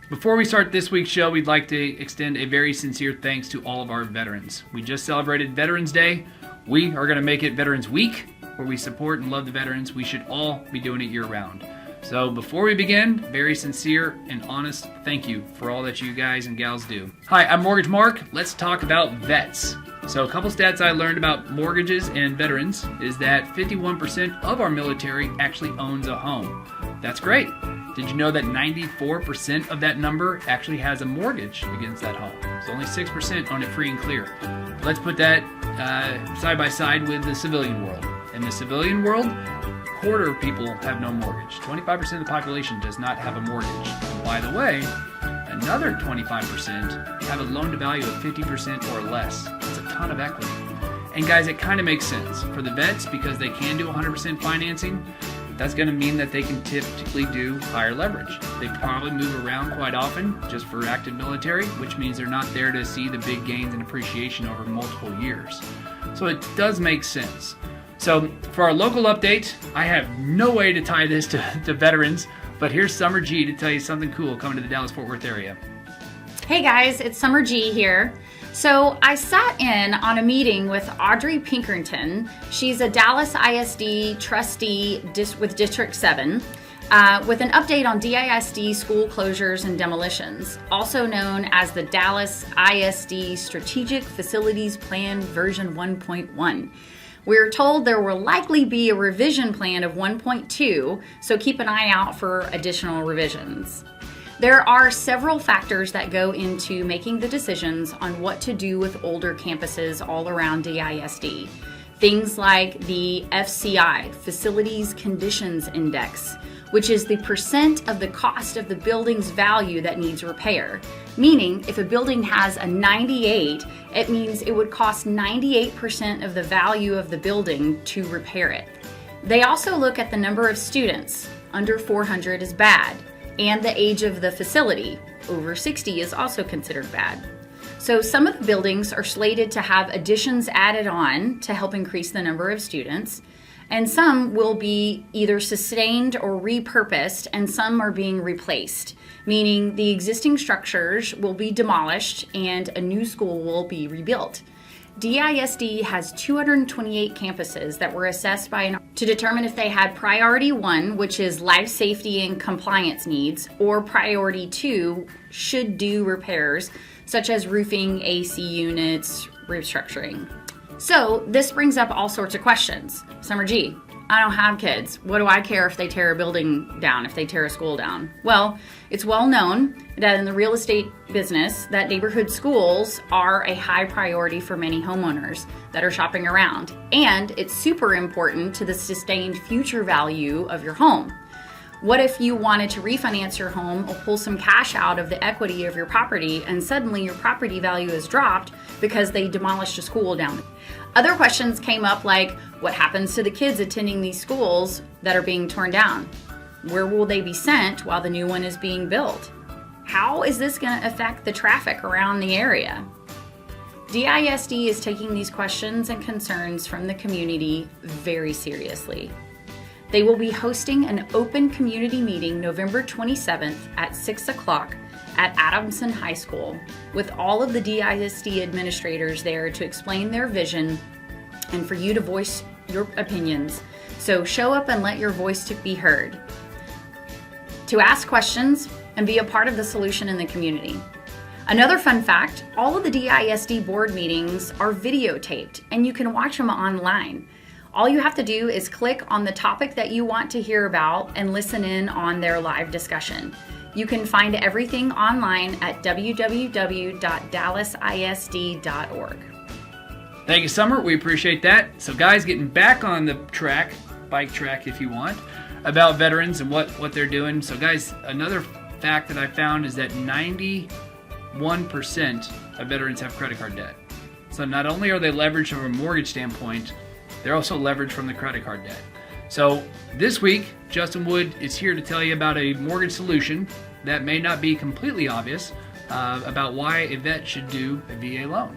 Before we start this week's show, we'd like to extend a very sincere thanks to all of our veterans. We just celebrated Veterans Day. We are going to make it Veterans Week, where we support and love the veterans. We should all be doing it year-round. So before we begin, very sincere and honest thank you for all that you guys and gals do. Hi, I'm Mortgage Mark. Let's talk about vets. So a couple stats I learned about mortgages and veterans is that 51% of our military actually owns a home. That's great. Did you know that 94% of that number actually has a mortgage against that home? So only 6% own it free and clear. Let's put that side by side with the civilian world. In the civilian world, a quarter of people have no mortgage. 25% of the population does not have a mortgage. And by the way, another 25% have a loan to value of 50% or less. That's a ton of equity. And guys, it kind of makes sense for the vets because they can do 100% financing. That's going to mean that they can typically do higher leverage. They probably move around quite often just for active military, which means they're not there to see the big gains and appreciation over multiple years. So it does make sense. So for our local update, I have no way to tie this to veterans, but here's Summer G to tell you something cool coming to the Dallas-Fort Worth area. Hey guys, it's Summer G here. So I sat in on a meeting with Audrey Pinkerton. She's a Dallas ISD trustee with District 7 with an update on DISD school closures and demolitions, also known as the Dallas ISD Strategic Facilities Plan version 1.1. We're told there will likely be a revision plan of 1.2, so keep an eye out for additional revisions. There are several factors that go into making the decisions on what to do with older campuses all around DISD. Things like the FCI, Facilities Conditions Index, which is the percent of the cost of the building's value that needs repair. Meaning, if a building has a 98, it means it would cost 98% of the value of the building to repair it. They also look at the number of students. Under 400 is bad. And the age of the facility. Over 60 is also considered bad. So some of the buildings are slated to have additions added on to help increase the number of students, and some will be either sustained or repurposed, and some are being replaced, meaning the existing structures will be demolished and a new school will be rebuilt. DISD has 228 campuses that were assessed to determine if they had priority 1, which is life safety and compliance needs, or priority 2, should do repairs, such as roofing, AC units, restructuring. So this brings up all sorts of questions. Summer G, I don't have kids. What do I care if they tear a building down, if they tear a school down? Well, it's well known that in the real estate business, that neighborhood schools are a high priority for many homeowners that are shopping around. And it's super important to the sustained future value of your home. What if you wanted to refinance your home or pull some cash out of the equity of your property and suddenly your property value is dropped because they demolished a school down? Other questions came up like, what happens to the kids attending these schools that are being torn down? Where will they be sent while the new one is being built? How is this going to affect the traffic around the area? DISD is taking these questions and concerns from the community very seriously. They will be hosting an open community meeting November 27th at 6 o'clock at Adamson High School with all of the DISD administrators there to explain their vision and for you to voice your opinions. So show up and let your voice be heard. To ask questions and be a part of the solution in the community. Another fun fact, all of the DISD board meetings are videotaped and you can watch them online. All you have to do is click on the topic that you want to hear about and listen in on their live discussion. You can find everything online at www.dallasisd.org. Thank you, Summer. We appreciate that. So guys, getting back on the track, bike track if you want, about veterans and what they're doing. So guys, another fact that I found is that 91% of veterans have credit card debt. So not only are they leveraged from a mortgage standpoint, they're also leveraged from the credit card debt. So this week, Justin Wood is here to tell you about a mortgage solution that may not be completely obvious about why a vet should do a VA loan.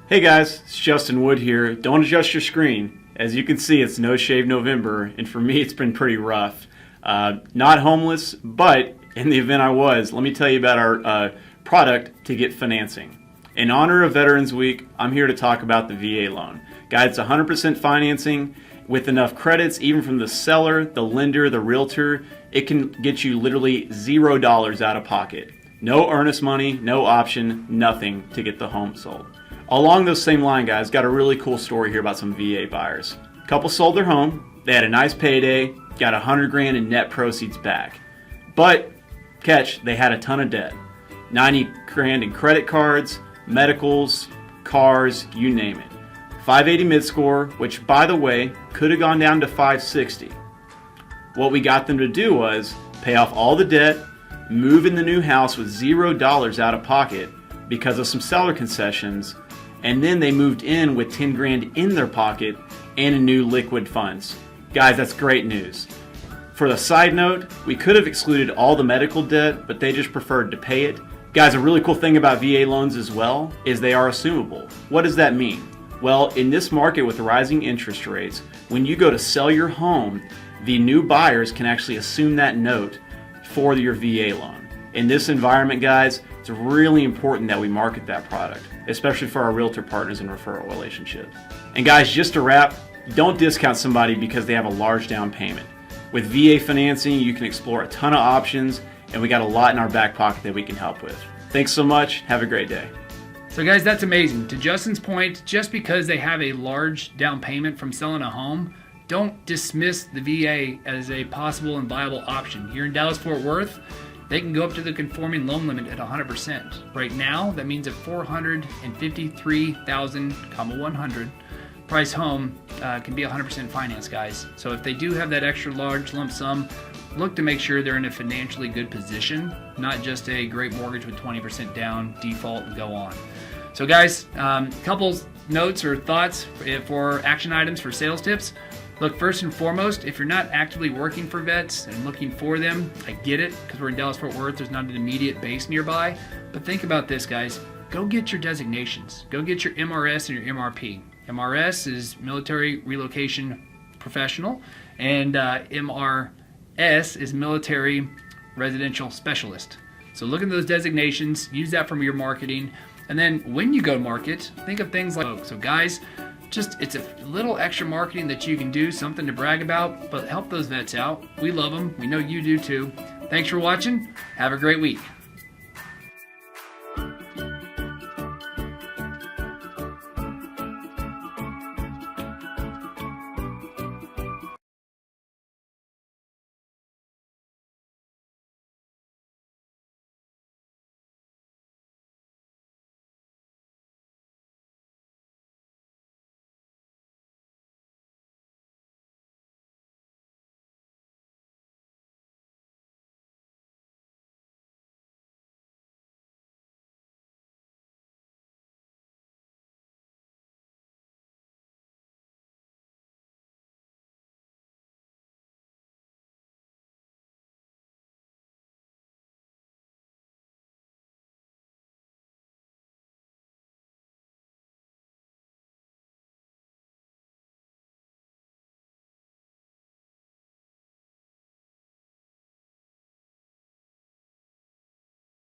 Hey guys, it's Justin Wood here. Don't adjust your screen. As you can see, it's No Shave November, and for me it's been pretty rough. Not homeless, but in the event I was, let me tell you about our product to get financing. In honor of Veterans Week, I'm here to talk about the VA loan. Guys, it's 100% financing with enough credits, even from the seller, the lender, the realtor. It can get you literally $0 out of pocket. No earnest money, no option, nothing to get the home sold. Along those same lines, guys, got a really cool story here about some VA buyers. Couple sold their home, they had a nice payday, got $100,000 in net proceeds back. But, catch, they had a ton of debt. $90,000 in credit cards, medicals, cars, you name it. 580 mid-score, which by the way, could have gone down to 560. What we got them to do was pay off all the debt, move in the new house with $0 out of pocket because of some seller concessions, and then they moved in with $10,000 in their pocket and a new liquid funds. Guys, that's great news. For the side note, we could have excluded all the medical debt, but they just preferred to pay it. Guys, a really cool thing about VA loans as well is they are assumable. What does that mean? Well, in this market with rising interest rates, when you go to sell your home, the new buyers can actually assume that note for your VA loan. In this environment, guys, it's really important that we market that product, especially for our realtor partners and referral relationships. And guys, just to wrap, don't discount somebody because they have a large down payment. With VA financing, you can explore a ton of options, and we got a lot in our back pocket that we can help with. Thanks so much. Have a great day. So guys, that's amazing. To Justin's point, just because they have a large down payment from selling a home, don't dismiss the VA as a possible and viable option. Here in Dallas-Fort Worth, they can go up to the conforming loan limit at 100%. Right now, that means a $453,100 price home can be 100% finance, guys. So if they do have that extra large lump sum, look to make sure they're in a financially good position, not just a great mortgage with 20% down, default, and go on. So guys, couple notes or thoughts for action items for sales tips. Look, first and foremost, if you're not actively working for vets and looking for them, I get it, because we're in Dallas-Fort Worth, there's not an immediate base nearby. But think about this, guys. Go get your designations. Go get your MRS and your MRP. MRS is Military Relocation Professional, and MRS is Military Residential Specialist. So look at those designations, use that from your marketing, and then when you go to market, think of things like, so guys, it's a little extra marketing that you can do, something to brag about, but help those vets out. We love them. We know you do too. Thanks for watching. Have a great week.